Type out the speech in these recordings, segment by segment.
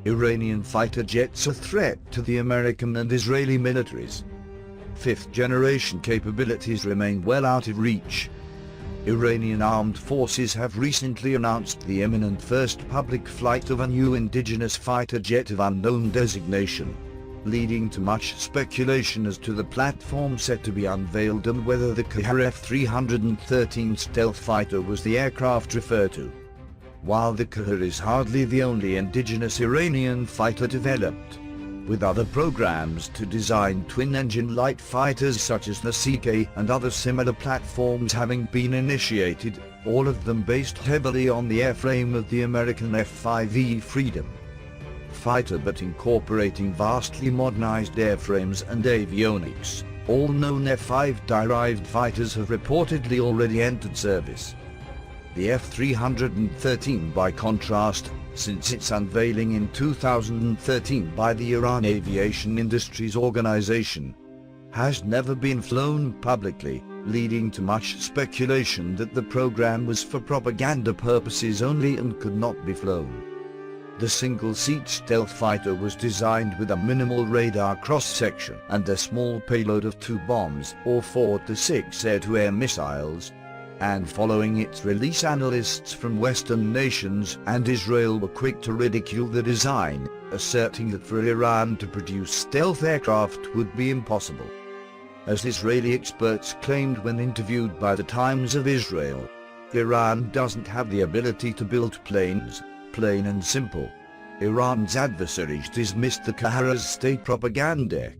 Iranian fighter jets a threat to the American and Israeli militaries. Fifth-generation capabilities remain well out of reach. Iranian armed forces have recently announced the imminent first public flight of a new indigenous fighter jet of unknown designation, leading to much speculation as to the platform set to be unveiled and whether the F-313 stealth fighter was the aircraft referred to. While the Kahar is hardly the only indigenous Iranian fighter developed, with other programs to design twin-engine light fighters such as the CK and other similar platforms having been initiated, all of them based heavily on the airframe of the American F-5E Freedom fighter but incorporating vastly modernized airframes and avionics. All known F-5-derived fighters have reportedly already entered service. The F-313, by contrast, since its unveiling in 2013 by the Iran Aviation Industries Organization, has never been flown publicly, leading to much speculation that the program was for propaganda purposes only and could not be flown. The single-seat stealth fighter was designed with a minimal radar cross-section and a small payload of 2 bombs or 4 to 6 air-to-air missiles, and following its release analysts from Western nations and Israel were quick to ridicule the design, asserting that for Iran to produce stealth aircraft would be impossible. As Israeli experts claimed when interviewed by the Times of Israel, Iran doesn't have the ability to build planes, plain and simple. Iran's adversaries dismissed the Kahar as state propaganda,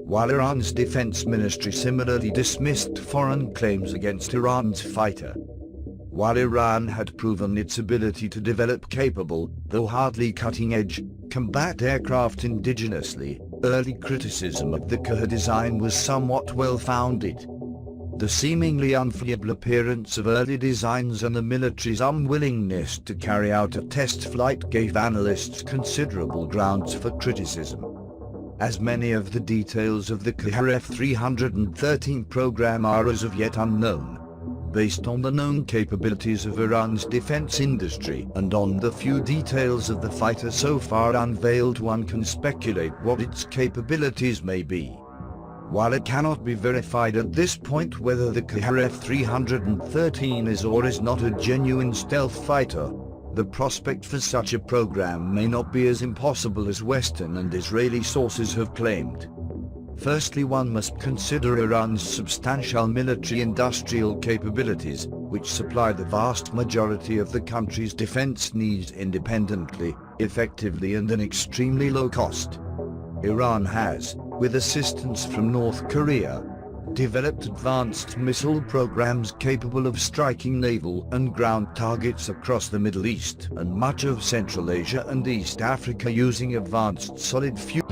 while Iran's defense ministry similarly dismissed foreign claims against Iran's fighter. While Iran had proven its ability to develop capable, though hardly cutting-edge, combat aircraft indigenously, early criticism of the Kahar design was somewhat well-founded. The seemingly unflappable appearance of early designs and the military's unwillingness to carry out a test flight gave analysts considerable grounds for criticism, as many of the details of the Kahar F-313 program are as of yet unknown, based on the known capabilities of Iran's defense industry and on the few details of the fighter so far unveiled. One can speculate what its capabilities may be. While it cannot be verified at this point whether the Kahar F-313 is or is not a genuine stealth fighter, the prospect for such a program may not be as impossible as Western and Israeli sources have claimed. Firstly, one must consider Iran's substantial military-industrial capabilities, which supply the vast majority of the country's defense needs independently, effectively and at an extremely low cost. Iran has, with assistance from North Korea, developed advanced missile programs capable of striking naval and ground targets across the Middle East and much of Central Asia and East Africa using advanced solid fuel